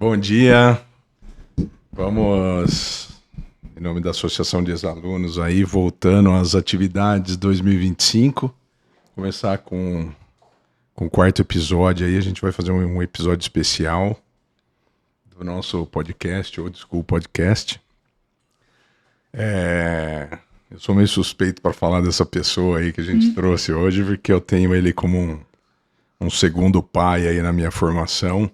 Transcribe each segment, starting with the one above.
Bom dia. Vamos, em nome da Associação de Ex-Alunos, aí, voltando às atividades 2025. Começar com o quarto episódio aí. A gente vai fazer um episódio especial do nosso podcast, Old School Podcast. Eu sou meio suspeito para falar dessa pessoa aí que a gente trouxe hoje, porque eu tenho ele como um segundo pai aí na minha formação.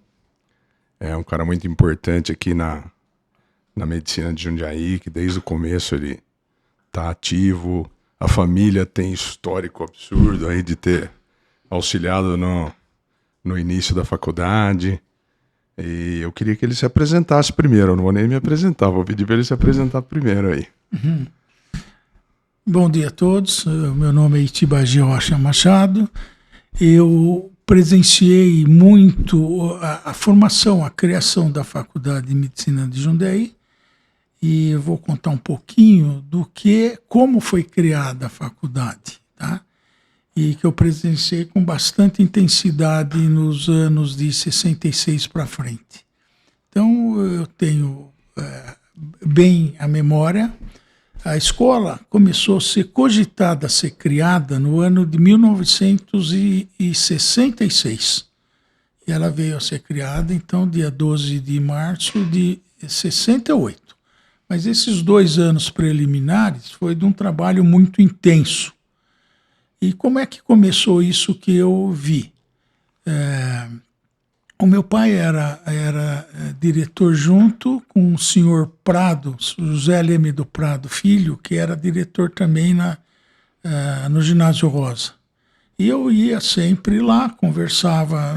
É um cara muito importante aqui na medicina de Jundiaí, que desde o começo ele está ativo. A família tem histórico absurdo aí de ter auxiliado no início da faculdade. E eu queria que ele se apresentasse primeiro. Eu não vou nem me apresentar, vou pedir para ele se apresentar primeiro aí. Bom dia a todos, meu nome é Itibagi Rocha Machado. Eu presenciei muito a formação, a criação da Faculdade de Medicina de Jundiaí, e eu vou contar um pouquinho como foi criada a faculdade, tá? E que eu presenciei com bastante intensidade nos anos de 66 para frente. Então eu tenho bem a memória. A escola começou a ser cogitada, a ser criada no ano de 1966. E ela veio a ser criada, então, dia 12 de março de 68. Mas esses 2 anos preliminares foi de um trabalho muito intenso. E como é que começou isso que eu vi? O meu pai era diretor junto com o senhor Prado, José Leme do Prado Filho, que era diretor também no Ginásio Rosa. E eu ia sempre lá, conversava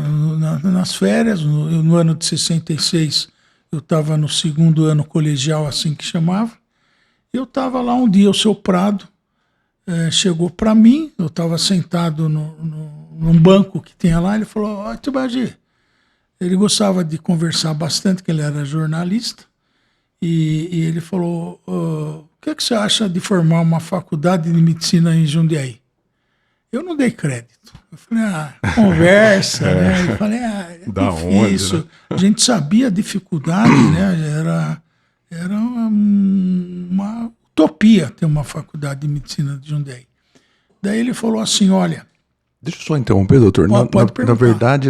nas férias. No ano de 66, eu estava no 2º ano colegial, assim que chamava. Eu estava lá um dia, o seu Prado chegou para mim, eu estava sentado num banco que tinha lá, ele falou: "Ó, Tibagi." Ele gostava de conversar bastante, que ele era jornalista, e ele falou: "O que você acha de formar uma faculdade de medicina em Jundiaí?" Eu não dei crédito. Eu falei: conversa, né? Eu falei: é da difícil. Onde, né? A gente sabia a dificuldade, né? Era uma utopia ter uma faculdade de medicina de Jundiaí. Daí ele falou assim: "Olha..." Deixa eu só interromper, doutor. Pode Na verdade,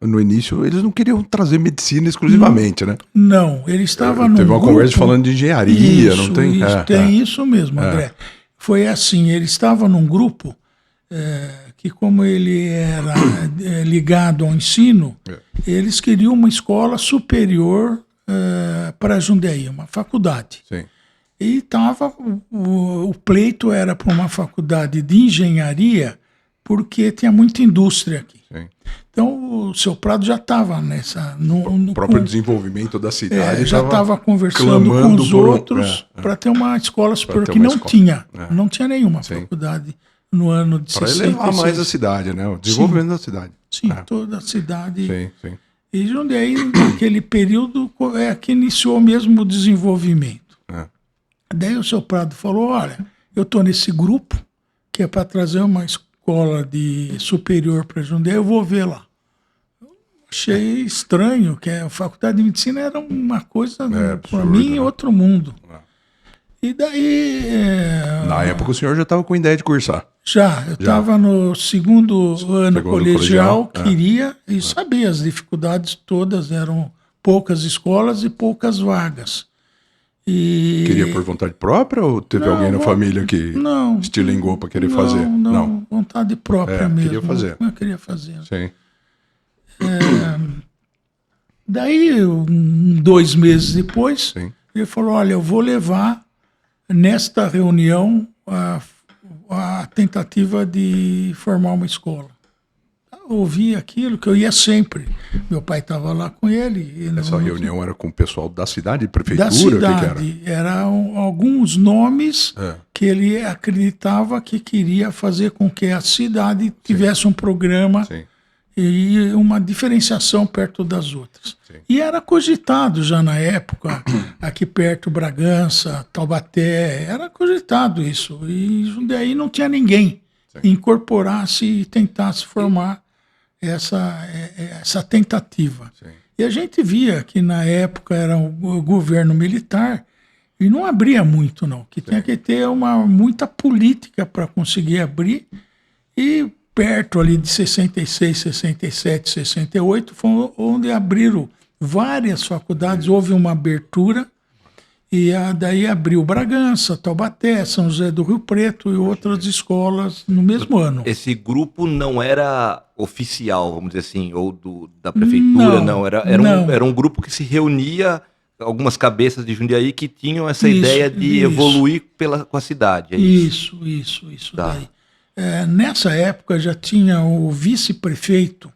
no início, eles não queriam trazer medicina exclusivamente, né? Não, ele estava num Teve uma grupo... conversa falando de engenharia, Isso, não tem? Tem isso mesmo, André. Foi assim, ele estava num grupo que, como ele era ligado ao ensino, eles queriam uma escola superior para Jundiaí, uma faculdade. Sim. E o pleito era para uma faculdade de engenharia, porque tinha muita indústria aqui. Sim. Então, o seu Prado já estava nessa... O próprio desenvolvimento da cidade já estava conversando com os outros para ter uma escola superior que não tinha. Não tinha nenhuma faculdade no ano de 66. Para elevar mais a cidade, né? O desenvolvimento da cidade. Sim, toda a cidade. Sim. E Jundiaí, naquele período, que iniciou mesmo o desenvolvimento. Daí o seu Prado falou: "Olha, eu estou nesse grupo que é para trazer uma escola de superior para Jundiaí, eu vou ver lá." Achei estranho, que a faculdade de medicina era uma coisa, para mim, né? Outro mundo. E daí... Na época o senhor já estava com ideia de cursar. Eu estava no 2º ano colegial, queria, e sabia, as dificuldades todas, eram poucas escolas e poucas vagas. Queria por vontade própria ou teve alguém na família que estilingou para querer fazer? Não, vontade própria mesmo. Queria fazer. Eu queria fazer. Sim. Daí, 2 meses depois, ele falou: "Olha, eu vou levar nesta reunião a tentativa de formar uma escola." Eu ouvi aquilo, que eu ia sempre. Meu pai estava lá com ele. Essa reunião era com o pessoal da cidade, prefeitura? Da cidade. Que era? Eram alguns nomes que ele acreditava que queria fazer com que a cidade tivesse um programa e uma diferenciação perto das outras. E era cogitado já na época, aqui perto, Bragança, Taubaté, era cogitado isso. E Jundiaí não tinha ninguém que incorporasse e tentasse formar essa tentativa. E a gente via que na época era o governo militar e não abria muito, não. Que tinha que ter muita política para conseguir abrir. E perto ali de 66, 67, 68, foi onde abriram várias faculdades, houve uma abertura. E daí abriu Bragança, Taubaté, São José do Rio Preto e outras escolas no mesmo ano. Esse grupo não era oficial, vamos dizer assim, ou da prefeitura, não. Era um grupo que se reunia, algumas cabeças de Jundiaí que tinham essa ideia de evoluir com a cidade. Isso Tá. daí. Nessa época já tinha o vice-prefeito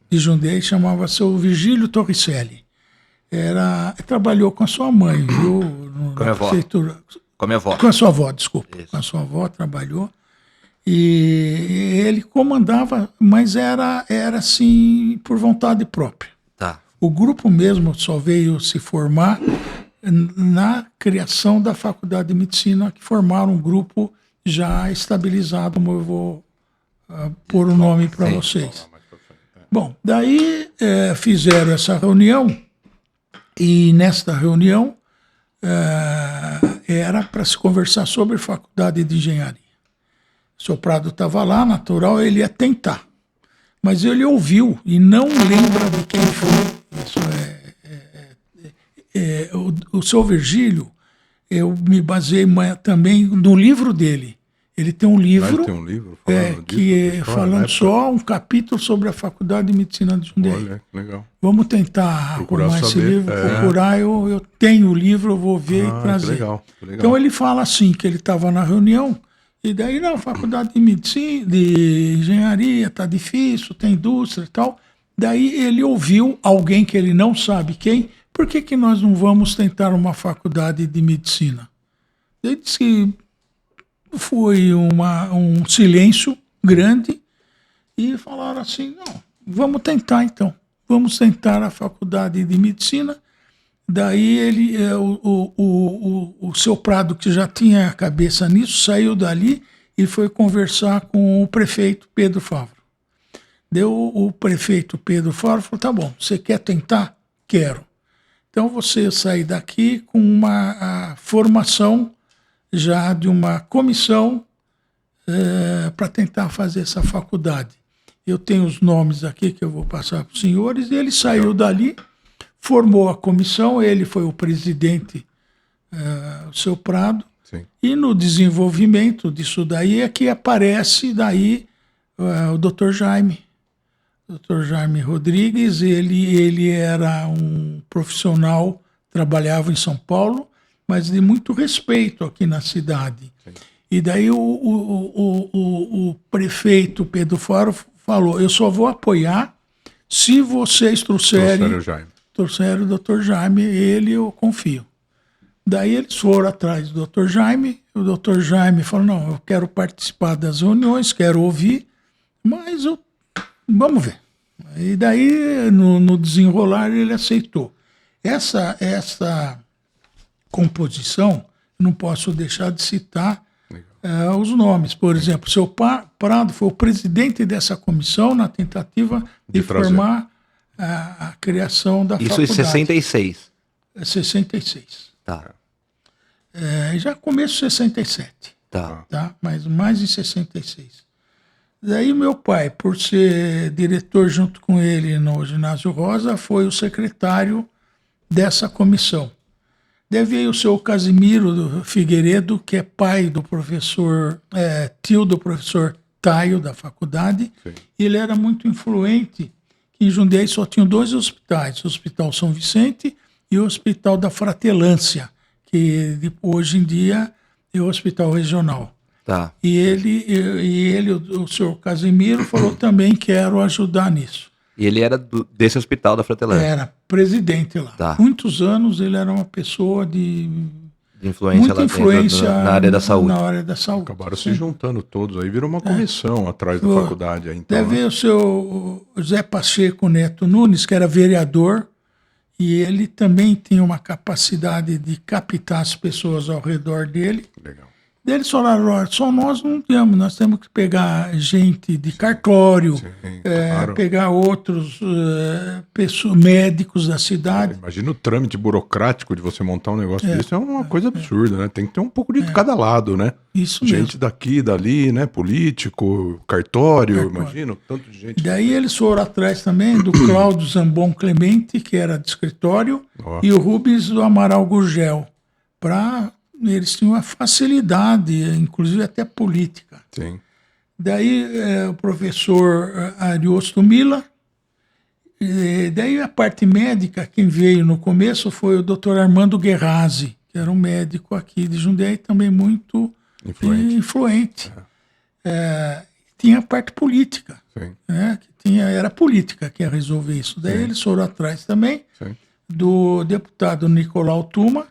de Jundiaí, chamava-se o Virgílio Torricelli. Trabalhou com a sua mãe, viu? Com a minha avó. Com a minha avó. Com a sua avó, desculpa. Isso. Com a sua avó trabalhou. E ele comandava, mas era assim, por vontade própria. Tá. O grupo mesmo só veio se formar na criação da Faculdade de Medicina, que formaram um grupo já estabilizado, como eu vou pôr o nome para vocês. Bom, daí fizeram essa reunião. E nesta reunião era para se conversar sobre faculdade de engenharia. O seu Prado estava lá, natural, ele ia tentar. Mas ele ouviu e não lembra de quem foi. O seu Virgílio, eu me baseei também no livro dele. Ele tem um livro, falando só um capítulo sobre a Faculdade de Medicina de Jundiaí. Olha, legal. Vamos tentar arrumar esse livro, procurar. Eu tenho o livro, eu vou ver e trazer. Legal. Então ele fala assim, que ele estava na reunião, e daí na Faculdade de Medicina, de Engenharia, está difícil, tem indústria e tal. Daí ele ouviu alguém que ele não sabe quem, por que nós não vamos tentar uma faculdade de medicina? Ele disse que foi um silêncio grande e falaram assim, não, vamos tentar então, vamos tentar a faculdade de medicina. Daí o seu Prado, que já tinha a cabeça nisso, saiu dali e foi conversar com o prefeito Pedro Favro. O prefeito Pedro Favro falou, tá bom, você quer tentar? Quero. Então você sai daqui com uma formação já de uma comissão para tentar fazer essa faculdade. Eu tenho os nomes aqui que eu vou passar para os senhores, e ele saiu dali, formou a comissão, ele foi o presidente, o seu Prado, Sim. E no desenvolvimento disso daí é que aparece daí o Dr. Jaime. Dr. Jaime Rodrigues, ele era um profissional, trabalhava em São Paulo, mas de muito respeito aqui na cidade. Sim. E daí o prefeito Pedro Faro falou, eu só vou apoiar se vocês trouxerem o Dr. Jaime, ele eu confio. Daí eles foram atrás do Dr. Jaime, o Dr. Jaime falou, não, eu quero participar das reuniões, quero ouvir, mas vamos ver. E daí, no desenrolar, ele aceitou. Essa composição, não posso deixar de citar os nomes. Por exemplo, o seu Prado foi o presidente dessa comissão na tentativa de formar a criação da faculdade. Isso em 66? 66. Tá. Já começo de 67. Tá. Mas mais em 66. Daí meu pai, por ser diretor junto com ele no Ginásio Rosa, foi o secretário dessa comissão. Daí veio o seu Casimiro Figueiredo, que é pai do professor, tio do professor Taio, da faculdade. Sim. Ele era muito influente. Em Jundiaí só tinham 2 hospitais, o Hospital São Vicente e o Hospital da Fratelância, que hoje em dia é o Hospital Regional. Tá. E ele, o senhor Casimiro, falou também quero ajudar nisso. E ele era desse Hospital da Fratelândia? Era presidente lá. Tá. Muitos anos ele era uma pessoa de influência muita influência na área da saúde. Na área da saúde. Acabaram se juntando todos, aí virou uma comissão atrás da faculdade. Aí, então, deve ver o seu José Pacheco Neto Nunes, que era vereador, e ele também tinha uma capacidade de captar as pessoas ao redor dele. Legal. Daí eles falaram, olha, só nós não temos, nós temos que pegar gente de cartório, claro. pegar outros médicos da cidade. Imagina o trâmite burocrático de você montar um negócio desse, é uma coisa absurda, né? Tem que ter um pouco de cada lado, né? Isso gente mesmo. daqui, dali, né? Político, cartório, imagina, tanto de gente. Daí eles foram atrás também do Cláudio Zambon Clemente, que era de escritório, e o Rubens do Amaral Gurgel, eles tinham uma facilidade, inclusive até política. Sim. Daí o professor Ariosto Mila, daí a parte médica, quem veio no começo foi o Dr. Armando Guerrazzi, que era um médico aqui de Jundiaí, também muito influente. Tinha a parte política, né, era política que ia resolver isso. Daí eles foram atrás também do deputado Nicolau Tuma,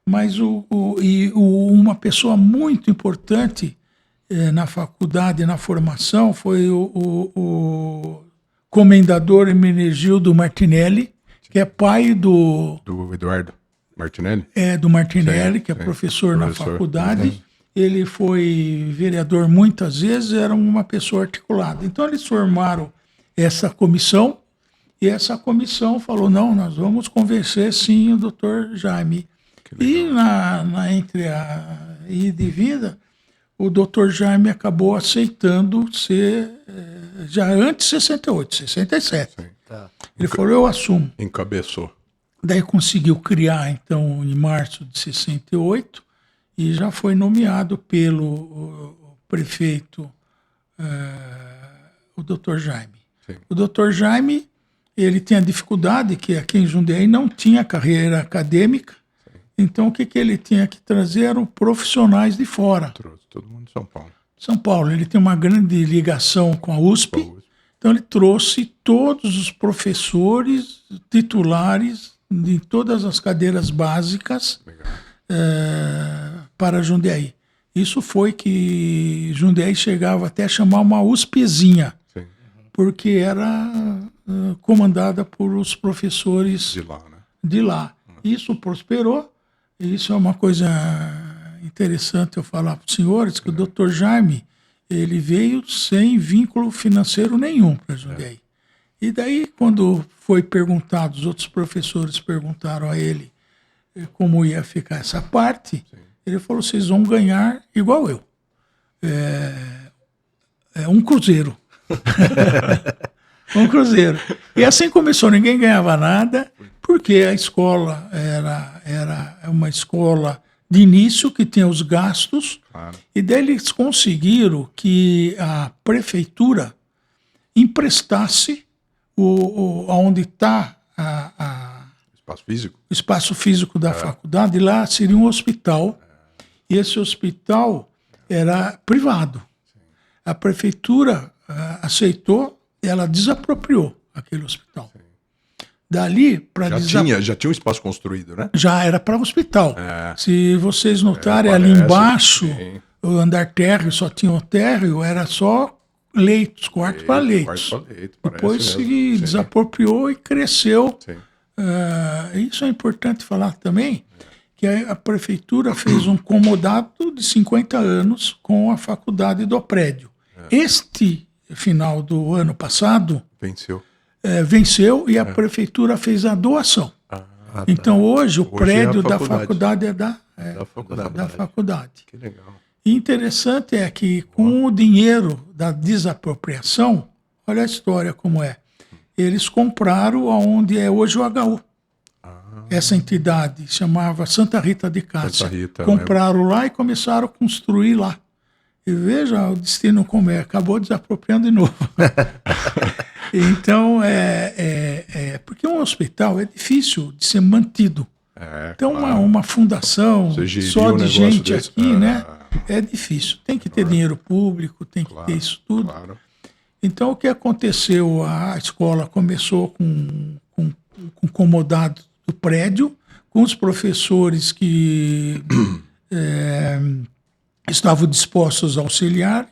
mas uma pessoa muito importante na faculdade, na formação, foi o comendador Hermenegildo Martinelli, que é pai do Eduardo Martinelli? Do Martinelli, que é professor na faculdade. Ele foi vereador muitas vezes, era uma pessoa articulada. Então eles formaram essa comissão, e essa comissão falou, não, nós vamos convencer sim o doutor Jaime. E entre a ida e vinda, o doutor Jaime acabou aceitando ser, já antes de 68, 67. Ele falou, eu assumo. Encabeçou. Daí conseguiu criar, então, em março de 68, e já foi nomeado pelo prefeito, o doutor Jaime. Sim. O doutor Jaime, ele tinha dificuldade, que aqui em Jundiaí não tinha carreira acadêmica. Então, o que ele tinha que trazer eram profissionais de fora. Trouxe todo mundo de São Paulo. São Paulo, ele tem uma grande ligação com a USP, então ele trouxe todos os professores titulares de todas as cadeiras básicas para Jundiaí. Isso foi que Jundiaí chegava até a chamar uma USPzinha, porque era comandada por os professores de lá. Isso prosperou. Isso é uma coisa interessante eu falar para os senhores, que o doutor Jaime, ele veio sem vínculo financeiro nenhum para Jundiaí. E daí, quando foi perguntado, os outros professores perguntaram a ele como ia ficar essa parte, ele falou, vocês vão ganhar igual eu. Um cruzeiro. Um cruzeiro. E assim começou, ninguém ganhava nada, porque a escola era uma escola de início que tinha os gastos, e daí eles conseguiram que a prefeitura emprestasse onde está o espaço físico da faculdade, lá seria um hospital, e esse hospital era privado. A prefeitura aceitou, ela desapropriou aquele hospital. Dali para já tinha um espaço construído, né? Já era para hospital. Se vocês notarem, ali embaixo, o andar térreo só tinha o térreo, era só leitos, quarto para leitos. Depois se desapropriou e cresceu. Isso é importante falar também, que a prefeitura fez um comodato de 50 anos com a faculdade do prédio. Este final do ano passado venceu e a prefeitura fez a doação. Então hoje o prédio da faculdade é da faculdade. Que legal. E interessante é que com o dinheiro da desapropriação, olha a história como é, eles compraram onde é hoje o HU. Essa entidade chamava Santa Rita de Cássia. Compraram lá e começaram a construir lá. E veja o destino como é, acabou desapropriando de novo. Então, porque um hospital é difícil de ser mantido. Então, uma fundação só de gente aqui, né, é difícil. Tem que ter dinheiro público, tem que ter isso tudo. Então, o que aconteceu? A escola começou com comodado do prédio, com os professores que estavam dispostos a auxiliar,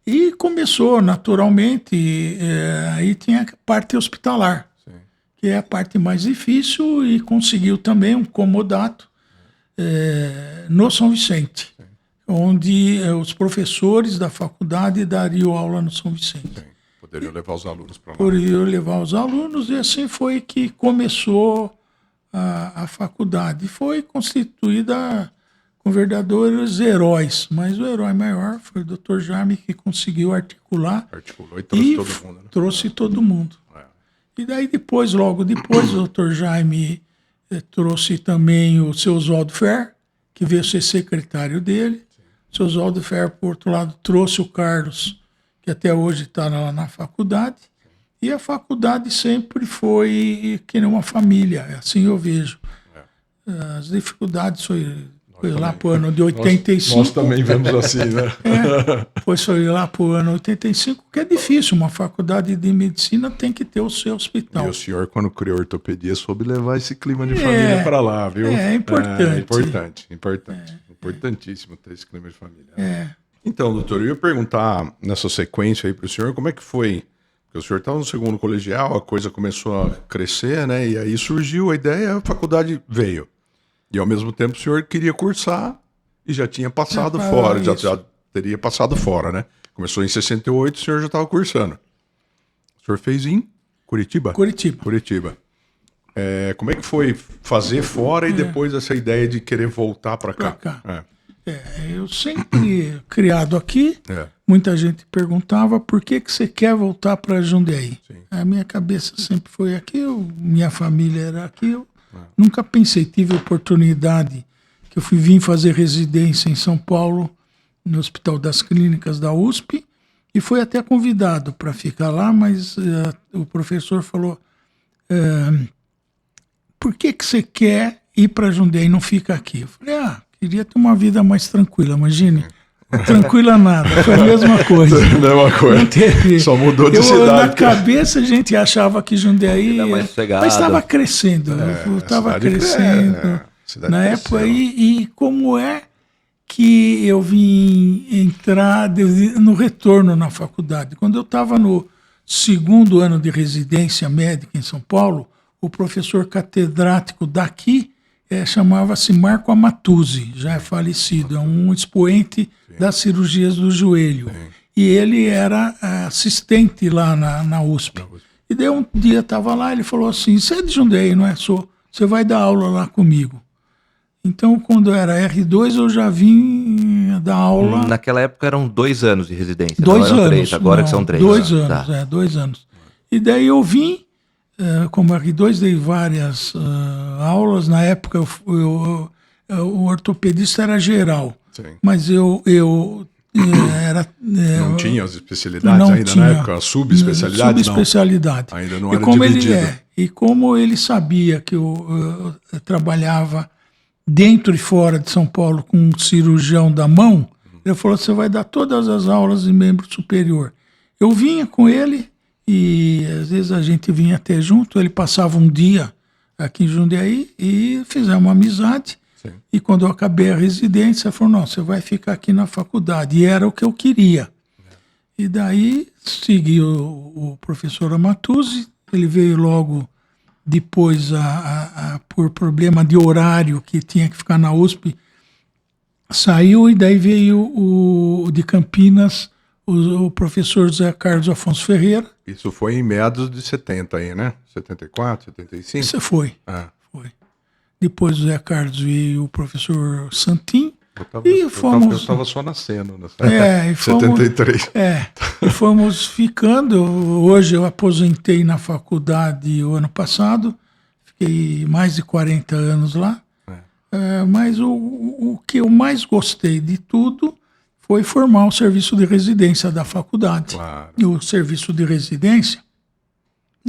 e começou naturalmente, aí tinha a parte hospitalar, que é a parte mais difícil, e conseguiu também um comodato no São Vicente. onde os professores da faculdade dariam aula no São Vicente. Sim. Poderiam levar os alunos para lá. Poderiam levar os alunos, e assim foi que começou a faculdade. Foi constituída com verdadeiros heróis, mas o herói maior foi o Dr. Jaime, que conseguiu articular. Articulou e trouxe todo mundo. Né? Trouxe todo mundo. E daí depois, logo depois, o Dr. Jaime trouxe também o seu Oswaldo Fer, que veio ser secretário dele. O seu Oswaldo Fer, por outro lado, trouxe o Carlos, que até hoje está lá na faculdade. E a faculdade sempre foi que nem uma família, assim eu vejo. As dificuldades foi lá para o ano de 85. Nós também vemos assim, né? Foi lá para o ano 85, que é difícil. Uma faculdade de medicina tem que ter o seu hospital. E o senhor, quando criou ortopedia, soube levar esse clima de família para lá, viu? É importante. Importantíssimo ter esse clima de família. Então, doutor, eu ia perguntar nessa sequência aí para o senhor, como é que foi? Porque o senhor estava no segundo colegial, a coisa começou a crescer, né? E aí surgiu a ideia, a faculdade veio. E ao mesmo tempo o senhor queria cursar e já tinha passado fora, já teria passado fora, né? Começou em 68, o senhor já estava cursando. O senhor fez em Curitiba? Curitiba. Como é que foi fazer fora e depois essa ideia de querer voltar para cá? Eu sempre criado aqui, muita gente perguntava por que você quer voltar para Jundiaí. Sim. A minha cabeça sempre foi aqui, minha família era aqui. Nunca pensei, tive oportunidade que eu vim fazer residência em São Paulo, no Hospital das Clínicas da USP, e fui até convidado para ficar lá, mas o professor falou, por que você quer ir para Jundiaí e não fica aqui? Eu falei, queria ter uma vida mais tranquila, imagine. Tranquila nada, foi a mesma coisa. Só mudou de cidade. Na cabeça a gente achava que Jundiaí... Mas estava crescendo, estava crescendo. Na época, e como é que eu vim entrar no retorno na faculdade? Quando eu estava no segundo ano de residência médica em São Paulo, o professor catedrático daqui chamava-se Marco Amatuzzi, já é falecido, é um expoente das cirurgias do joelho. Sim. E ele era assistente lá na USP. E daí um dia estava lá, ele falou assim, você é de Jundiaí, não é? Você vai dar aula lá comigo. Então, quando eu era R2, eu já vim dar aula... Naquela época eram 2 anos de residência, 2 anos. 3, agora que são 3. 2 anos, 2 anos. E daí eu vim, como R2, dei várias aulas. Na época, o ortopedista era geral. Sim. Mas eu era... não tinha as especialidades ainda na época? A subespecialidade? Subespecialidade. Não. Ainda não era dividido. E como ele sabia que eu trabalhava dentro e fora de São Paulo com um cirurgião da mão, ele falou, você vai dar todas as aulas de membro superior. Eu vinha com ele e às vezes a gente vinha até junto, ele passava um dia aqui em Jundiaí e fizemos uma amizade. Sim. E quando eu acabei a residência, ele falou, não, você vai ficar aqui na faculdade. E era o que eu queria. E daí segui o professor Amatuzzi, ele veio logo depois, por problema de horário, que tinha que ficar na USP, saiu, e daí veio o de Campinas, o professor José Carlos Afonso Ferreira. Isso foi em meados de 70 aí, né? 74, 75? Isso foi. Foi. Depois do Zé Carlos veio o professor Santin. Eu estava só nascendo nessa 73. E fomos ficando. Hoje eu aposentei na faculdade o ano passado. Fiquei mais de 40 anos lá. Mas o que eu mais gostei de tudo foi formar o serviço de residência da faculdade. Claro. E o serviço de residência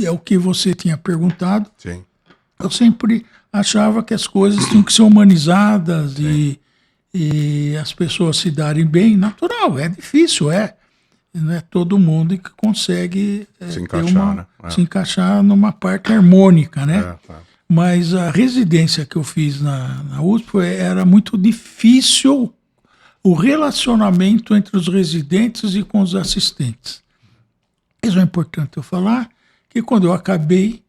é o que você tinha perguntado. Sim. Eu sempre achava que as coisas tinham que ser humanizadas e as pessoas se darem bem. Natural, é difícil, não é todo mundo que consegue se encaixar numa parte harmônica, né? Mas a residência que eu fiz na USP era muito difícil o relacionamento entre os residentes e com os assistentes. Isso é importante eu falar, que quando eu acabei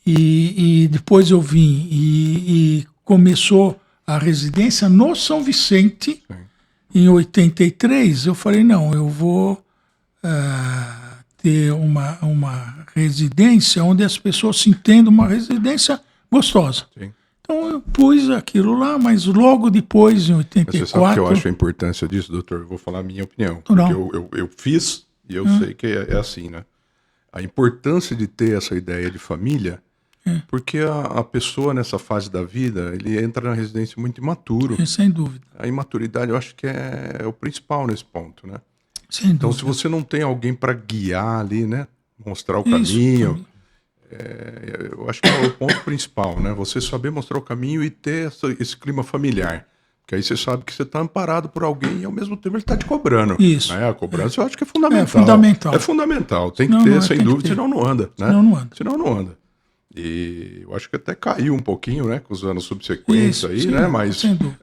e depois eu vim e começou a residência no São Vicente, em 83, eu falei, não, eu vou ter uma residência onde as pessoas se entendam, uma residência gostosa. Sim. Então eu pus aquilo lá, mas logo depois, em 84... Mas você sabe que eu acho a importância disso, doutor? Eu vou falar a minha opinião. Não. Porque eu fiz e eu sei que é assim, né? A importância de ter essa ideia de família, porque a pessoa nessa fase da vida, ele entra na residência muito imaturo. Sem dúvida. A imaturidade eu acho que é o principal nesse ponto, né? Sem Então, dúvida. se você não tem alguém para guiar ali, né? Mostrar o caminho, eu acho que é o ponto principal, né? Você saber mostrar o caminho e ter esse clima familiar. Porque aí você sabe que você está amparado por alguém e ao mesmo tempo ele está te cobrando. Isso. Né? A cobrança eu acho que é fundamental. É fundamental. É fundamental. Tem que ter, sem dúvida, senão não anda. Né? Senão não anda. E eu acho que até caiu um pouquinho, né? Com os anos subsequentes Isso, aí, sim, né? Mas sem dúvida.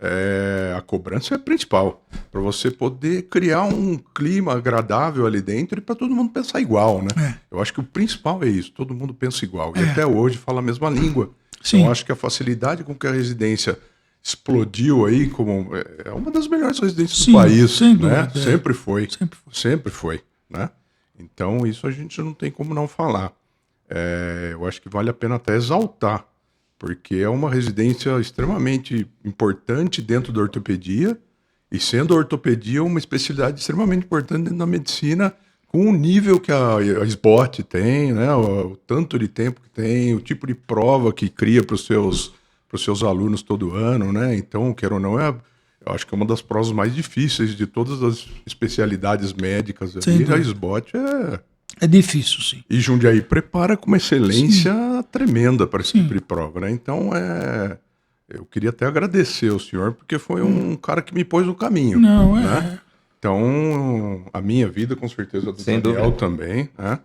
a cobrança é principal. Para você poder criar um clima agradável ali dentro e para todo mundo pensar igual, né? Eu acho que o principal é isso. Todo mundo pensa igual. E até hoje fala a mesma língua. Sim. Então eu acho que a facilidade com que a residência explodiu aí como é uma das melhores residências do país, sem né? dúvida, Sempre foi, né? Então isso a gente não tem como não falar. Eu acho que vale a pena até exaltar, porque é uma residência extremamente importante dentro da ortopedia, e sendo a ortopedia uma especialidade extremamente importante dentro da medicina, com o nível que a SBOT tem, né? O tanto de tempo que tem, o tipo de prova que cria para os seus alunos todo ano, né? Então, quer ou não, eu acho que é uma das provas mais difíceis de todas as especialidades médicas ali. A SBOT é difícil, sim. E Jundiaí prepara com uma excelência tremenda para esse tipo de prova, né? Então, eu queria até agradecer ao senhor, porque foi um cara que me pôs no caminho. Né? Então, a minha vida, com certeza, do Daniel também, né?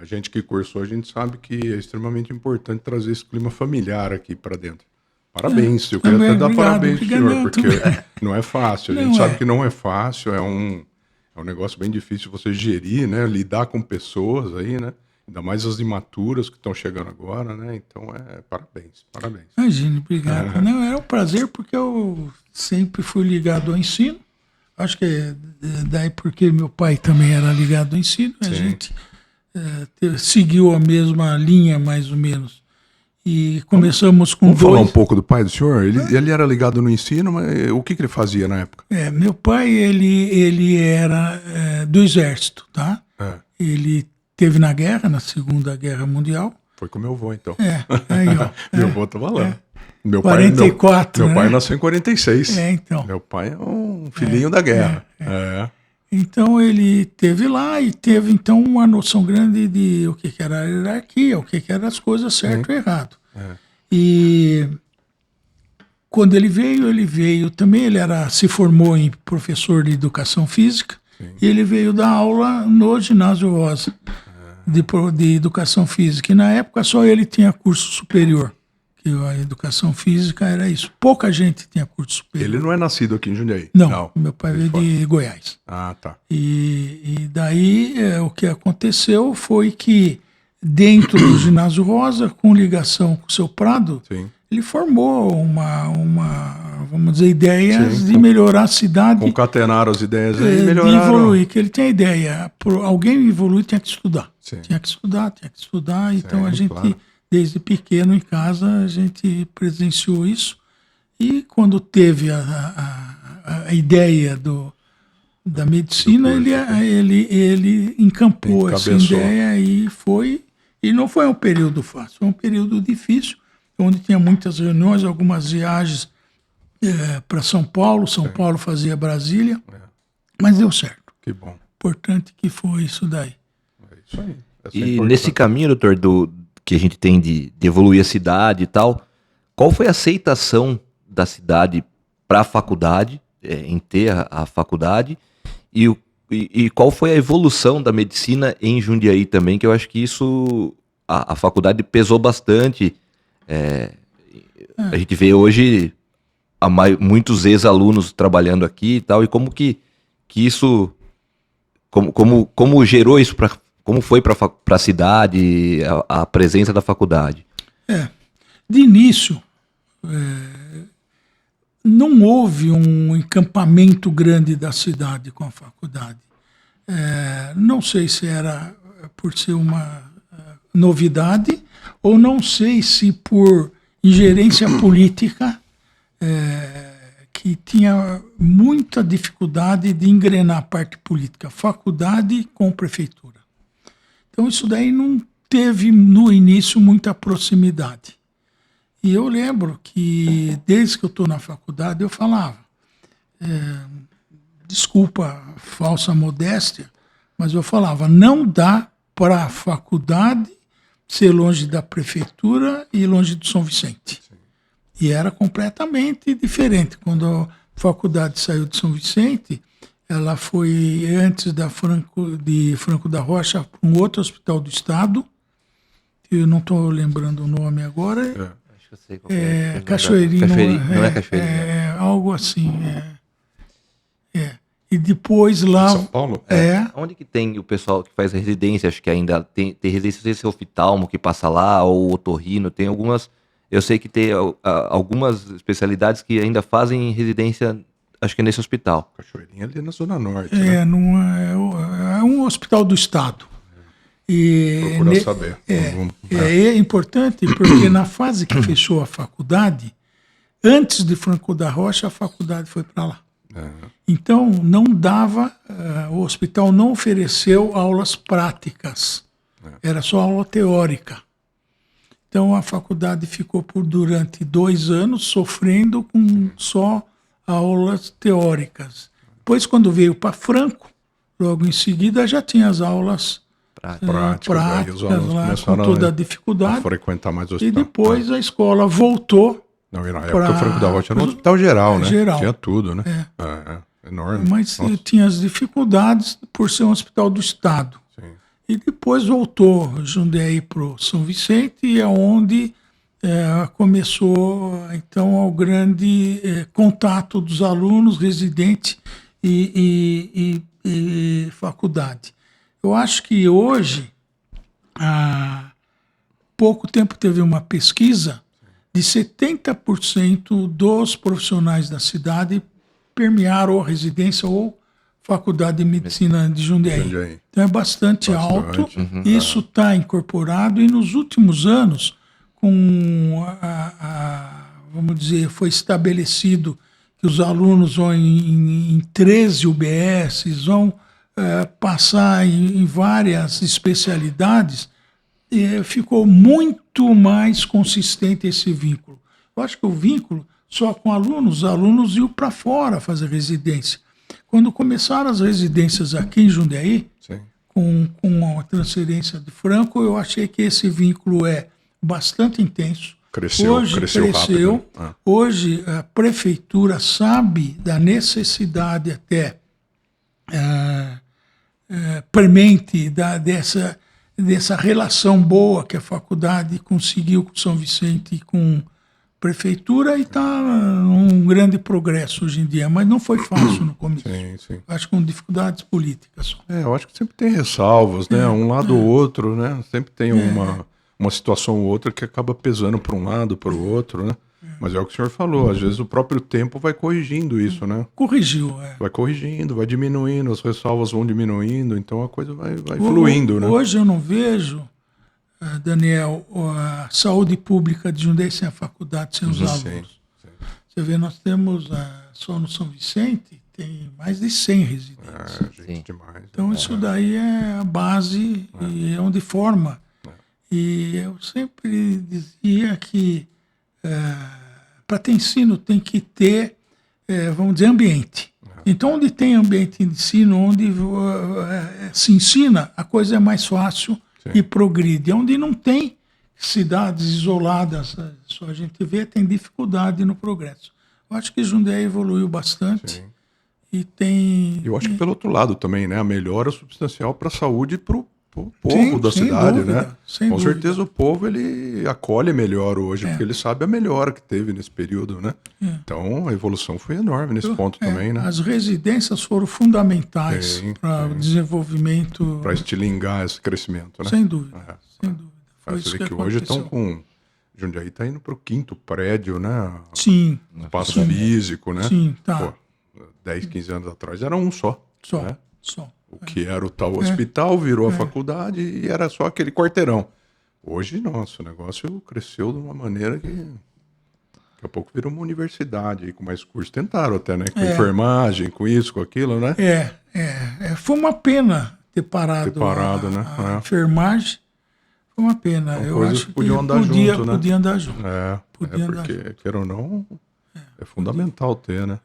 A gente que cursou, a gente sabe que é extremamente importante trazer esse clima familiar aqui para dentro. Parabéns, eu queria até dar parabéns ao senhor, porque não é fácil. A gente sabe que não é fácil, é um negócio bem difícil você gerir, né? Lidar com pessoas aí, né? Ainda mais as imaturas que estão chegando agora, né? Então, parabéns. Imagine, obrigado. Não, é um prazer, porque eu sempre fui ligado ao ensino. Acho que daí porque meu pai também era ligado ao ensino. A gente seguiu a mesma linha, mais ou menos. E começamos com Vamos falar um pouco do pai do senhor? Ele era ligado no ensino, mas o que ele fazia na época? Meu pai, ele era do Exército, tá? Ele teve na guerra, na Segunda Guerra Mundial. Foi com meu avô, então. Aí, ó. Meu avô estava lá. Meu 44, meu pai nasceu em 46. Então. Meu pai é um filhinho da guerra. Então ele teve lá e teve então uma noção grande de o que era a hierarquia, o que eram as coisas certo e errado. E quando ele veio também, ele se formou em professor de educação física, e ele veio dar aula no Ginásio Rosa de educação física. E na época só ele tinha curso superior. A educação física era isso. Pouca gente tinha curso superior. Ele não é nascido aqui em Jundiaí? Não. Meu pai veio de Goiás. Ah, tá. E daí o que aconteceu foi que dentro do Ginásio Rosa, com ligação com o seu Prado, ele formou vamos dizer, ideias de melhorar a cidade. Concatenaram as ideias aí e melhoraram. De evoluir, que ele tinha ideia. Alguém evoluir tinha que estudar. Tinha que estudar. Então a gente... Claro. Desde pequeno em casa a gente presenciou isso, e quando teve a ideia da medicina, ele encampou essa ideia e não foi um período fácil, foi um período difícil, onde tinha muitas reuniões, algumas viagens para São Paulo fazia Brasília, mas deu certo. Que bom. Importante que foi isso daí. É isso aí. E nesse caminho, doutor, que a gente tem de evoluir a cidade e tal, qual foi a aceitação da cidade para a faculdade, em ter a faculdade, e qual foi a evolução da medicina em Jundiaí também, que eu acho que isso, a faculdade pesou bastante. A gente vê hoje muitos ex-alunos trabalhando aqui e tal, e como que isso, como gerou isso para... Como foi para a cidade, a presença da faculdade? De início, não houve um encampamento grande da cidade com a faculdade. Não sei se era por ser uma novidade, ou não sei se por ingerência política, que tinha muita dificuldade de engrenar a parte política, faculdade com prefeitura. Então isso daí não teve no início muita proximidade. E eu lembro que desde que eu estou na faculdade eu falava, desculpa a falsa modéstia, mas eu falava, não dá para a faculdade ser longe da prefeitura e longe do São Vicente. Sim. E era completamente diferente. Quando a faculdade saiu de São Vicente, ela foi antes de Franco da Rocha para um outro hospital do estado, eu não estou lembrando o nome agora. Acho que eu sei qual é. Cachoeirinho. Não é Cachoeirinho. Algo assim. E depois lá... São Paulo? Onde que tem o pessoal que faz residência? Acho que ainda tem residência, não sei se é oftalmo que passa lá, ou otorrino, tem algumas... Eu sei que tem algumas especialidades que ainda fazem residência, acho que é nesse hospital. Cachoeirinha ali na Zona Norte, né? É um hospital do estado. Procura saber. É importante porque na fase que fechou a faculdade, antes de Franco da Rocha, a faculdade foi para lá. Então, não dava, o hospital não ofereceu aulas práticas, era só aula teórica. Então, a faculdade ficou durante 2 anos sofrendo com só aulas teóricas. Depois, quando veio para Franco, logo em seguida já tinha as aulas práticas lá, com toda a dificuldade. A frequentar mais o hospital. E depois a escola voltou. Não, na época o Franco da Rocha era um hospital geral, né? Geral. Tinha tudo, né? Enorme. Mas tinha as dificuldades por ser um hospital do estado. Sim. E depois voltou Jundiaí para o São Vicente, e é onde começou então o grande contato dos alunos, residentes e faculdade. Eu acho que hoje, há pouco tempo teve uma pesquisa de 70% dos profissionais da cidade permearam a residência ou faculdade de medicina de Jundiaí. Então é bastante alto, isso está incorporado, e nos últimos anos, vamos dizer, foi estabelecido que os alunos vão em 13 UBSs, vão passar em várias especialidades, ficou muito mais consistente esse vínculo. Eu acho que o vínculo só com alunos, os alunos iam para fora fazer residência. Quando começaram as residências aqui em Jundiaí, com a transferência de Franco, eu achei que esse vínculo é bastante intenso. Cresceu rápido. Hoje a prefeitura sabe da necessidade até premente dessa relação boa que a faculdade conseguiu com São Vicente e com a prefeitura, e está um grande progresso hoje em dia, mas não foi fácil no começo. Sim. Acho que com dificuldades políticas. Eu acho que sempre tem ressalvas, né? Um lado ou outro, né? Sempre tem uma situação ou outra que acaba pesando para um lado, para o outro, né? Mas é o que o senhor falou, às vezes o próprio tempo vai corrigindo isso, né? Corrigiu, Vai corrigindo, vai diminuindo, as ressalvas vão diminuindo, então a coisa vai fluindo, né? Hoje eu não vejo, Daniel, a saúde pública de Jundiaí sem a faculdade, sem os alunos. Sim. Você vê, nós temos só no São Vicente, tem mais de 100 residentes. Gente, demais. Então isso daí é a base e é onde forma. E eu sempre dizia que para ter ensino tem que ter, vamos dizer, ambiente. Então, onde tem ambiente de ensino, onde se ensina, a coisa é mais fácil e progride. Onde não tem, cidades isoladas, só a gente vê, tem dificuldade no progresso. Eu acho que Jundiaí evoluiu bastante. E tem... Eu acho que pelo outro lado também, né? A melhora substancial para a saúde e para o povo da cidade, dúvida, né? Com certeza o povo ele acolhe melhor hoje, porque ele sabe a melhora que teve nesse período, né? Então a evolução foi enorme nesse ponto também, né? As residências foram fundamentais para o desenvolvimento. Para estilingar esse crescimento, né? Sem dúvida, sem dúvida. Você vê que hoje estão com Jundiaí está indo para o 5º prédio, né? Sim. Espaço físico, né? Sim, tá. Pô, 10, 15 anos atrás era um só. Só, né? só. O que era o tal hospital virou a faculdade e era só aquele quarteirão. Hoje, nossa, o negócio cresceu de uma maneira que daqui a pouco virou uma universidade aí, com mais cursos. Tentaram até, né? Com enfermagem, com isso, com aquilo, né? Foi uma pena ter parado, né? a enfermagem. Foi uma pena. São Eu coisas acho que podiam andar junto, né? Podia andar junto. Porque, quer ou não, é fundamental ter, né?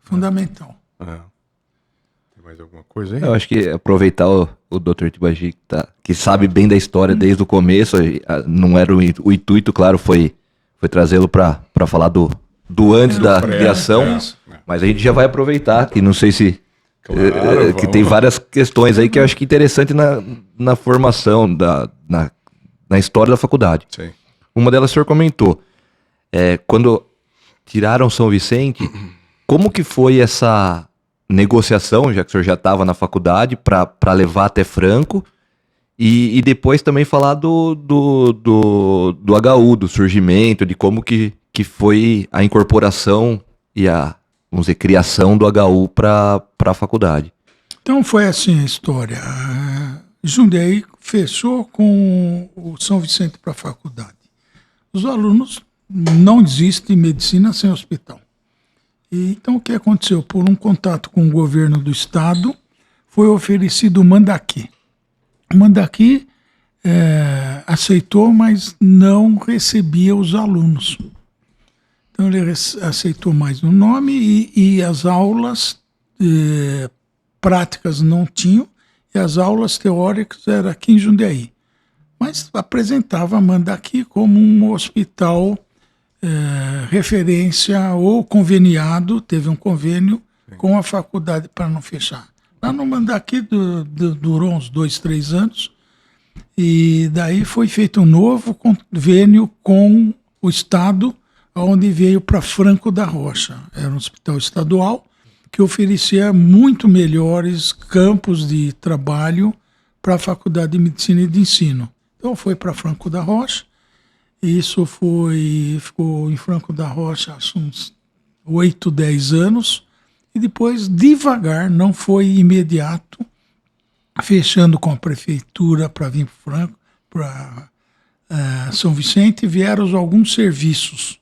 Fundamental. Tem mais alguma coisa aí? Eu acho que aproveitar o Dr. Tibagi, que sabe bem da história desde o começo, não era o intuito, claro, foi trazê-lo para falar do antes da criação, mas a gente já vai aproveitar, que não sei se... Claro, que tem várias questões aí que eu acho que é interessante na formação, na história da faculdade. Sim. Uma delas o senhor comentou, quando tiraram São Vicente, como que foi essa negociação, já que o senhor já estava na faculdade, para levar até Franco, e depois também falar do HU, do surgimento, de como que foi a incorporação e vamos dizer, criação do HU para a faculdade. Então foi assim a história. Jundiaí fechou com o São Vicente para a faculdade. Os alunos não existem medicina sem hospital. E, então o que aconteceu? Por um contato com o governo do estado, foi oferecido o Mandaki. O Mandaki aceitou, mas não recebia os alunos. Então ele aceitou mais no nome e as aulas práticas não tinham, e as aulas teóricas eram aqui em Jundiaí. Mas apresentava a Mandaki como um hospital referência ou conveniado, teve um convênio com a faculdade para não fechar. Lá no Mandaki durou uns 2, 3 anos, e daí foi feito um novo convênio com o estado, onde veio para Franco da Rocha. Era um hospital estadual que oferecia muito melhores campos de trabalho para a Faculdade de Medicina e de Ensino. Então foi para Franco da Rocha, e isso ficou em Franco da Rocha há uns 8, 10 anos, e depois, devagar, não foi imediato, fechando com a prefeitura para vir para Franco, para São Vicente, vieram alguns serviços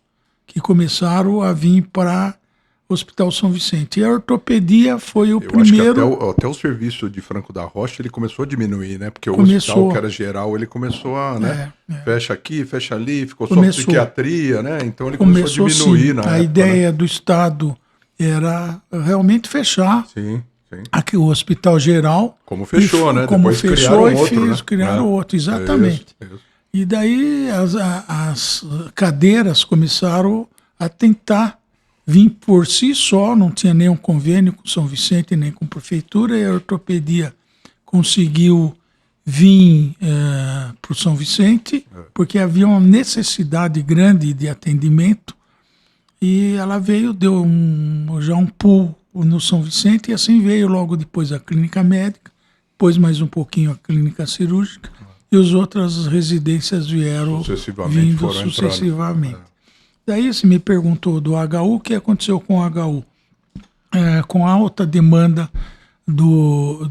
que começaram a vir para o Hospital São Vicente. E a ortopedia foi o primeiro... Acho que até o serviço de Franco da Rocha ele começou a diminuir, né? Porque o hospital que era geral, ele começou a, né? Fecha aqui, fecha ali, ficou só psiquiatria, né? Então ele começou a diminuir na época. A ideia do Estado era realmente fechar aqui o hospital geral. Como fechou, né? Como depois fechou criaram outro, exatamente. Isso. E daí as cadeiras começaram a tentar vir por si só, não tinha nenhum convênio com São Vicente, nem com a prefeitura, e a ortopedia conseguiu vir para o São Vicente, porque havia uma necessidade grande de atendimento, e ela veio, deu já um pulo no São Vicente, e assim veio logo depois a clínica médica, depois mais um pouquinho a clínica cirúrgica, e as outras residências vieram vindo sucessivamente. Daí você me perguntou do HU, o que aconteceu com o HU? Com a alta demanda do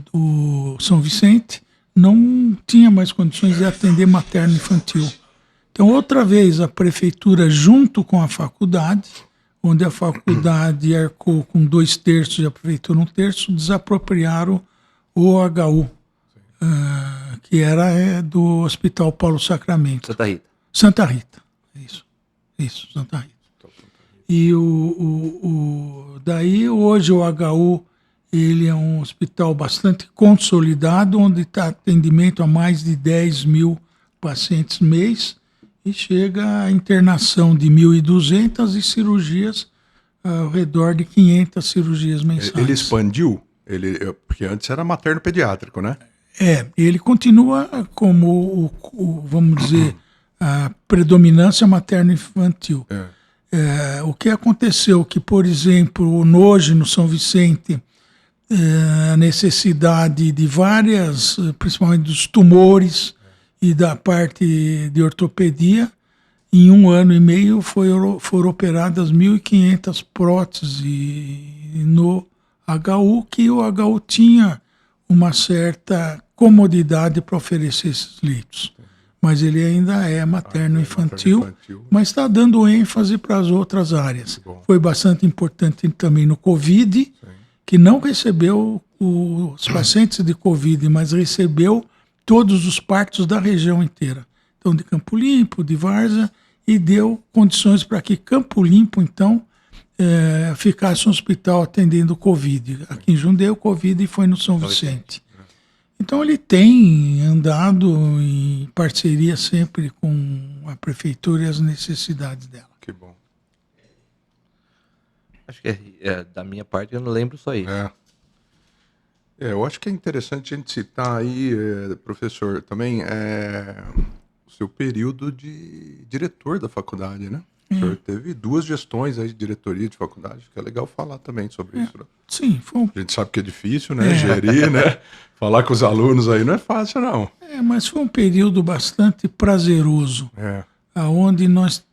São Vicente, não tinha mais condições de atender materno-infantil. Então, outra vez, a prefeitura, junto com a faculdade, onde a faculdade arcou com 2/3 e a prefeitura 1/3, desapropriaram o HU, que era do Hospital Paulo Sacramento. Santa Rita, isso, Santa Rita. E daí hoje o HU ele é um hospital bastante consolidado, onde está atendimento a mais de 10 mil pacientes mês, e chega a internação de 1.200 e cirurgias ao redor de 500 cirurgias mensais. Ele expandiu? Porque antes era materno-pediátrico, né? Ele continua como, vamos dizer, a predominância materno-infantil. O que aconteceu que, por exemplo, hoje no São Vicente, a necessidade de várias, principalmente dos tumores e da parte de ortopedia, em 1 ano e meio foram operadas 1.500 próteses no HU, que o HU tinha uma certa comodidade para oferecer esses leitos. Mas ele ainda é materno-infantil, mas está dando ênfase para as outras áreas. Foi bastante importante também no Covid, que não recebeu os pacientes de Covid, mas recebeu todos os partos da região inteira. Então, de Campo Limpo, de Várzea, e deu condições para que Campo Limpo, então, ficasse um hospital atendendo Covid. Aqui em Jundiaí, o Covid foi no São Vicente. Então, ele tem andado em parceria sempre com a prefeitura e as necessidades dela. Que bom. Acho que da minha parte eu não lembro só isso. Eu acho que é interessante a gente citar aí, professor, também o seu período de diretor da faculdade, né? O senhor teve 2 gestões aí de diretoria de faculdade, que é legal falar também sobre isso. Né? Sim, foi. A gente sabe que é difícil, né? Gerir, né? Falar com os alunos aí não é fácil, não. Mas foi um período bastante prazeroso, onde nós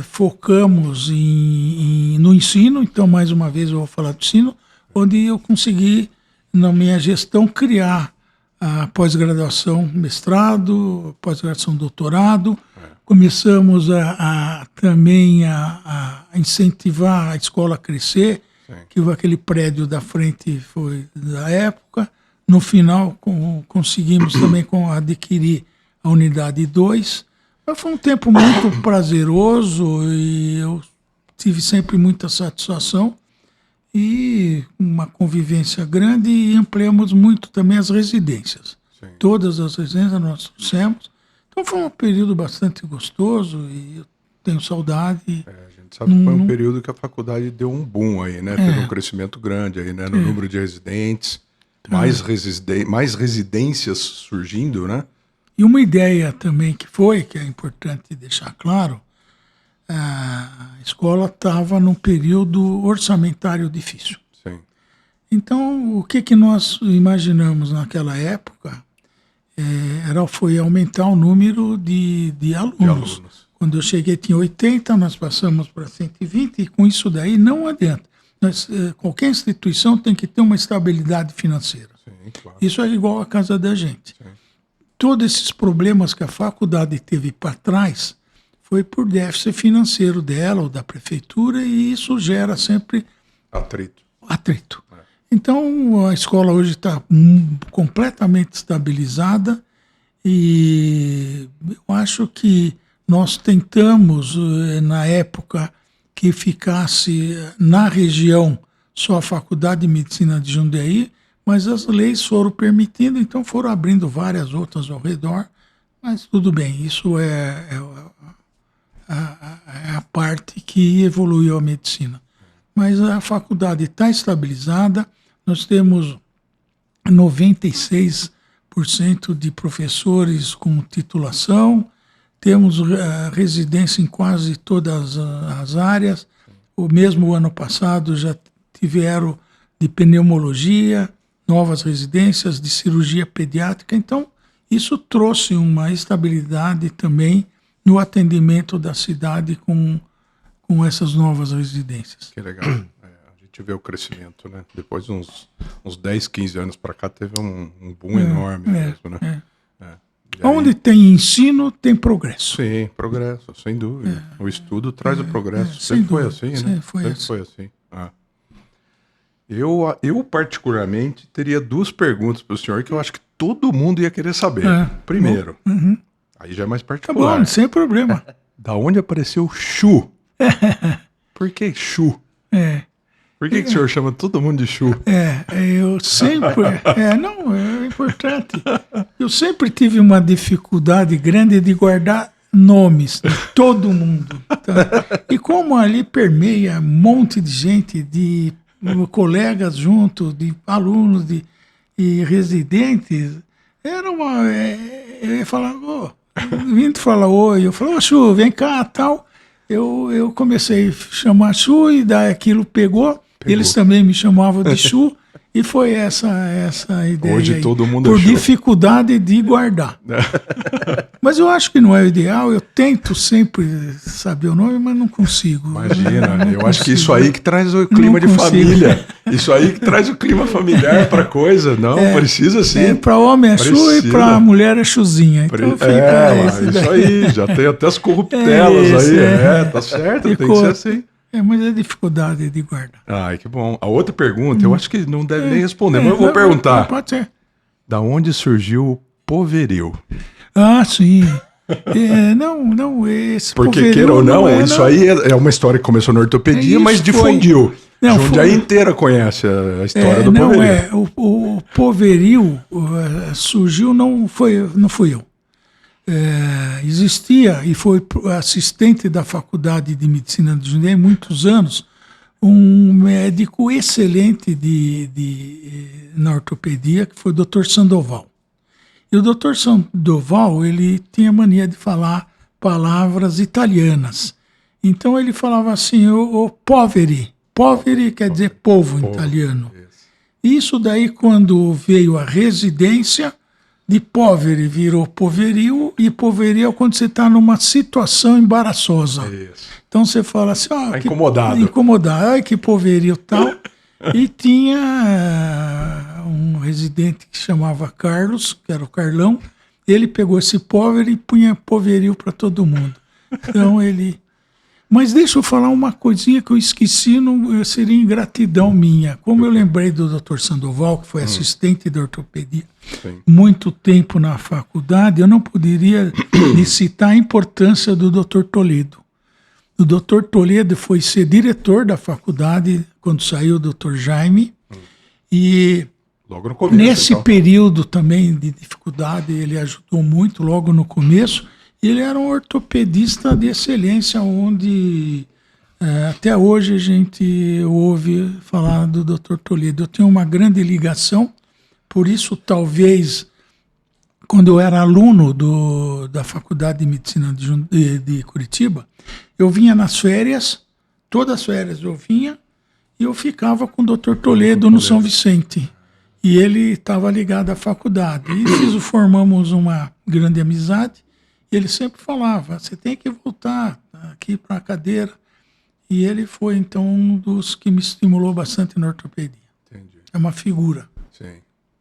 focamos no ensino. Então, mais uma vez, eu vou falar do ensino, onde eu consegui, na minha gestão, criar a pós-graduação, mestrado, pós-graduação, doutorado. Começamos também a incentivar a escola a crescer, que aquele prédio da frente foi da época. No final, conseguimos também adquirir a unidade 2. Mas foi um tempo muito prazeroso e eu tive sempre muita satisfação e uma convivência grande, e ampliamos muito também as residências. Todas as residências nós trouxemos. Então foi um período bastante gostoso e eu tenho saudade. A gente sabe que foi um período que a faculdade deu um boom aí, né? Teve um crescimento grande aí, né? No número de residentes, mais residências surgindo, né? E uma ideia também que é importante deixar claro, a escola estava num período orçamentário difícil. Então, o que nós imaginamos naquela época foi aumentar o número de alunos. Quando eu cheguei tinha 80, nós passamos para 120, e com isso daí não adianta. Qualquer instituição tem que ter uma estabilidade financeira. Isso é igual à casa da gente. Todos esses problemas que a faculdade teve para trás foi por déficit financeiro dela ou da prefeitura, e isso gera sempre atrito. Então, a escola hoje está completamente estabilizada, e eu acho que nós tentamos, na época, que ficasse na região só a Faculdade de Medicina de Jundiaí, mas as leis foram permitindo, então foram abrindo várias outras ao redor, mas tudo bem, isso é a parte que evoluiu a medicina. Mas a faculdade está estabilizada, nós temos 96% de professores com titulação, temos residência em quase todas as áreas. O mesmo ano passado já tiveram de pneumologia, novas residências de cirurgia pediátrica. Então, isso trouxe uma estabilidade também no atendimento da cidade com essas novas residências. Que legal. A gente vê o crescimento, né? Depois de uns 10, 15 anos para cá, teve um boom enorme mesmo, né? Onde tem ensino, tem progresso. Sim, progresso, sem dúvida. O estudo traz o progresso. Sempre foi assim, né? Sempre foi assim. Eu, particularmente, teria 2 perguntas para o senhor que eu acho que todo mundo ia querer saber. Primeiro, aí já é mais particular. Tá bom, sem problema. Da onde apareceu o Chu? Por que Chu? Por que o senhor chama todo mundo de Chu? Eu sempre... é importante. Eu sempre tive uma dificuldade grande de guardar nomes de todo mundo. Tá? E como ali permeia um monte de gente, de colegas junto, de alunos e residentes, era uma... eu ia falar, vindo falar oi, eu falava, Chu, vem cá, tal. Eu comecei a chamar Chu, e daí aquilo pegou. Eles também me chamavam de Chu, E foi essa ideia. Hoje aí, todo mundo por achou. dificuldade de guardar. Mas eu acho que não é o ideal. Eu tento sempre saber o nome, mas não consigo. Imagina, eu acho que consigo. isso aí que traz o clima de consigo. família. Isso aí que traz o clima familiar pra coisa. Não, precisa sim. Para homem é chu e para mulher é chuzinha. Então fica isso aí, já tem até as corruptelas aí. Tá certo, tem que ser assim. Mas é dificuldade de guardar. Ai, que bom. A outra pergunta, eu acho que não deve nem responder, mas eu vou perguntar. Pode ser. Da onde surgiu o poverio? Ah, sim. Não, esse porque queira ou não, isso aí é uma história que começou na ortopedia, mas difundiu. Jundiaí inteira conhece a história do poverio. O poverio surgiu, não fui eu. Existia, e foi assistente da Faculdade de Medicina de Jundiaí muitos anos, um médico excelente na ortopedia, que foi o Dr. Sandoval. E o Dr. Sandoval, ele tinha mania de falar palavras italianas. Então ele falava assim, o poveri. Poveri quer dizer povo em italiano. Isso daí, quando veio a residência, de poveri virou poverio, e poverio é quando você está numa situação embaraçosa. Isso. Então você fala assim, incomodado. Ai, que poverio tal. E tinha um residente que chamava Carlos, que era o Carlão, ele pegou esse poveri e punha poverio para todo mundo. Então ele... Mas deixa eu falar uma coisinha que eu esqueci, seria ingratidão minha. Como eu lembrei do Dr. Sandoval, que foi assistente de ortopedia muito tempo na faculdade, eu não poderia citar a importância do Dr. Toledo. O Dr. Toledo foi ser diretor da faculdade quando saiu o Dr. Jaime. E logo no começo, nesse período também de dificuldade, ele ajudou muito logo no começo. Ele era um ortopedista de excelência, onde até hoje a gente ouve falar do Dr. Toledo. Eu tenho uma grande ligação, por isso talvez, quando eu era aluno da Faculdade de Medicina de Curitiba, eu vinha nas férias, todas as férias eu vinha, e eu ficava com o Dr. Toledo no São Vicente. E ele estava ligado à faculdade. E formamos uma grande amizade. E ele sempre falava, você tem que voltar aqui para a cadeira. E ele foi, então, um dos que me estimulou bastante na ortopedia. Entendi. É uma figura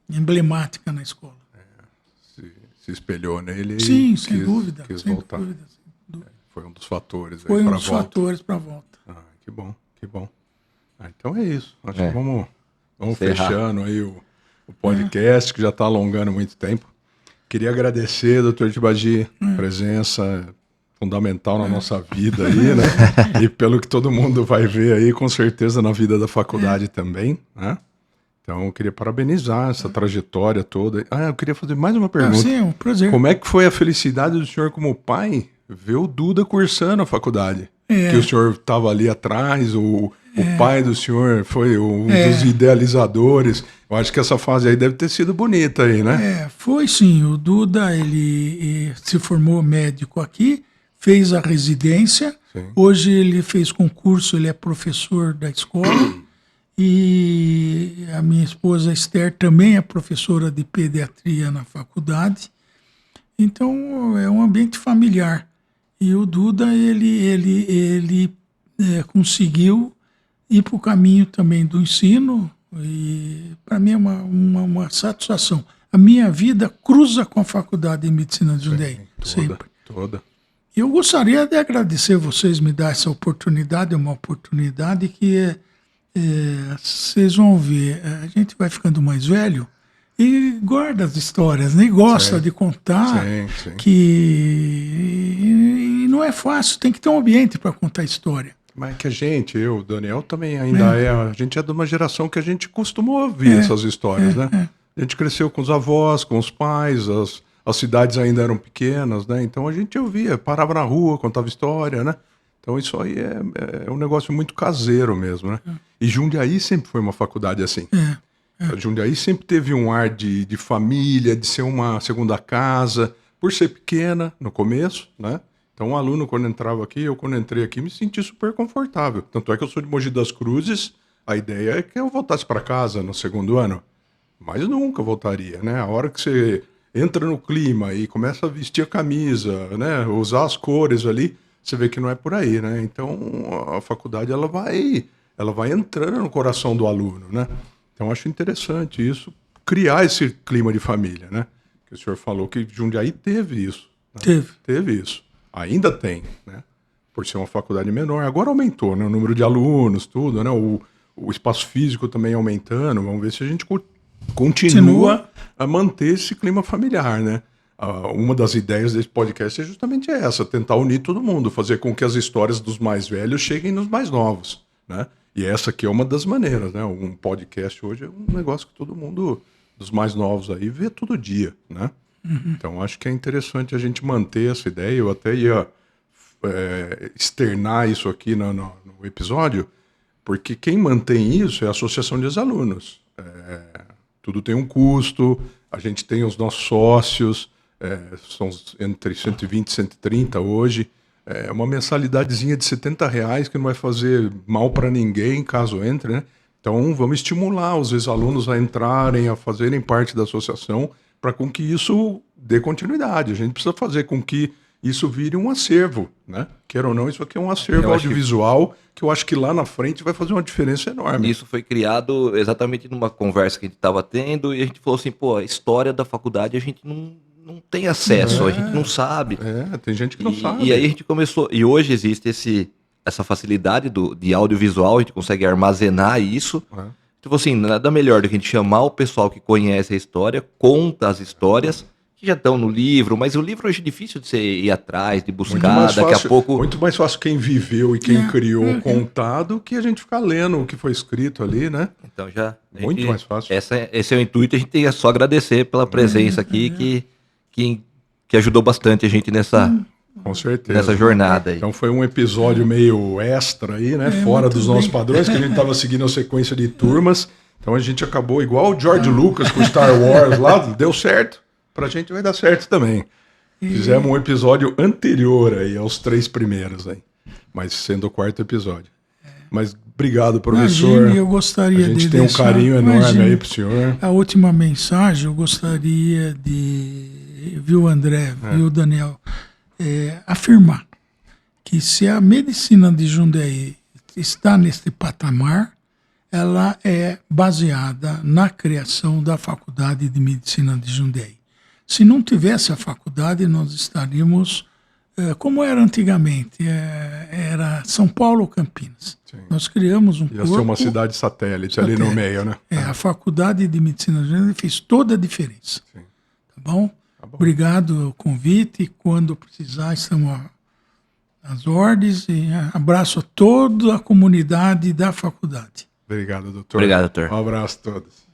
emblemática na escola. Se espelhou nele. Sim, sem dúvida. Quis sem voltar. Dúvida. Foi um dos fatores. Foi um dos fatores para a volta. Que bom, que bom. Então é isso. Acho que vamos fechando aí o podcast, que já está alongando muito tempo. Queria agradecer, doutor Tibagi, presença fundamental na nossa vida aí, né? E pelo que todo mundo vai ver aí, com certeza na vida da faculdade também, né? Então eu queria parabenizar essa trajetória toda. Eu queria fazer mais uma pergunta. Sim, é um prazer. Como é que foi a felicidade do senhor como pai ver o Duda cursando a faculdade? Que o senhor estava ali atrás, o pai do senhor foi um dos idealizadores. Eu acho que essa fase aí deve ter sido bonita aí, né? Foi sim. O Duda, ele se formou médico aqui, fez a residência. Sim. Hoje ele fez concurso, ele é professor da escola. E a minha esposa Esther também é professora de pediatria na faculdade. Então é um ambiente familiar. E o Duda, ele conseguiu ir para o caminho também do ensino, e para mim é uma satisfação. A minha vida cruza com a Faculdade de Medicina de Jundiaí, sempre. Toda. E eu gostaria de agradecer vocês me dar essa oportunidade, é uma oportunidade que vocês vão ver, a gente vai ficando mais velho e guarda as histórias, né? E gosta de contar, que não é fácil, tem que ter um ambiente para contar história. Mas que o Daniel também ainda a gente é de uma geração que a gente costumou ouvir essas histórias, né? A gente cresceu com os avós, com os pais, as cidades ainda eram pequenas, né? Então a gente ouvia, parava na rua, contava história, né? Então isso aí é um negócio muito caseiro mesmo, né? E Jundiaí sempre foi uma faculdade assim. Jundiaí sempre teve um ar de família, de ser uma segunda casa, por ser pequena no começo, né? Então, um aluno, quando entrava aqui, eu quando entrei aqui, me senti super confortável. Tanto é que eu sou de Mogi das Cruzes, A ideia é que eu voltasse para casa no segundo ano, mas nunca voltaria, né? A hora que você entra no clima e começa a vestir a camisa, né? Usar as cores ali, você vê que não é por aí, né? Então a faculdade ela vai entrando no coração do aluno, né? Então acho interessante isso, criar esse clima de família, né? Que o senhor falou que Jundiaí teve isso. Né? Teve isso. Ainda tem, né? Por ser uma faculdade menor. Agora aumentou, né? O número de alunos, tudo, né? O espaço físico também aumentando. Vamos ver se a gente continua a manter esse clima familiar, né? Uma das ideias desse podcast é justamente essa, tentar unir todo mundo, fazer com que as histórias dos mais velhos cheguem nos mais novos, né? E essa aqui é uma das maneiras, né? Um podcast hoje é um negócio que todo mundo, dos mais novos aí, vê todo dia, né? Então acho que é interessante a gente manter essa ideia. Eu até ia externar isso aqui no episódio, porque quem mantém isso é a Associação de Ex-Alunos. Tudo tem um custo, a gente tem os nossos sócios, são entre 120 e 130 hoje, uma mensalidadezinha de R$70 que não vai fazer mal para ninguém caso entre, né? Então vamos estimular os ex-alunos a entrarem, a fazerem parte da associação, para com que isso dê continuidade. A gente precisa fazer com que isso vire um acervo, né? Quer ou não, isso aqui é um acervo audiovisual que eu acho que lá na frente vai fazer uma diferença enorme. Isso foi criado exatamente numa conversa que a gente estava tendo e a gente falou assim, pô, a história da faculdade a gente não tem acesso, a gente não sabe. Tem gente que não sabe. E aí a gente começou, e hoje existe essa facilidade de audiovisual, a gente consegue armazenar isso. Tipo assim, nada melhor do que a gente chamar o pessoal que conhece a história, conta as histórias, que já estão no livro, mas o livro hoje é difícil de você ir atrás, de buscar, daqui a pouco... Muito mais fácil quem viveu e quem criou contar do que a gente ficar lendo o que foi escrito ali, né? Então já... Muito mais fácil. Esse é o intuito, a gente tem só agradecer pela presença aqui, que ajudou bastante a gente Com certeza. nessa jornada aí. Então foi um episódio meio extra aí, né? Fora dos nossos padrões, que a gente estava seguindo a sequência de turmas. Então a gente acabou igual o George Lucas com Star Wars lá, deu certo. Pra gente vai dar certo também. Fizemos um episódio anterior aí aos 3 primeiros aí, mas sendo o 4º episódio. Mas obrigado, professor. Imagine, eu gostaria a gente tem um carinho enorme aí pro senhor. A última mensagem eu gostaria de, viu, André, viu, Daniel, afirmar que se a medicina de Jundiaí está neste patamar, ela é baseada na criação da Faculdade de Medicina de Jundiaí. Se não tivesse a faculdade, nós estaríamos como era antigamente, era São Paulo ou Campinas. Sim. Nós criamos um corpo... Ia ser uma cidade satélite ali no meio, né? A Faculdade de Medicina fez toda a diferença. Sim. Tá bom? Obrigado pelo convite. Quando precisar, estamos às ordens. E abraço a toda a comunidade da faculdade. Obrigado, doutor. Obrigado, doutor. Um abraço a todos.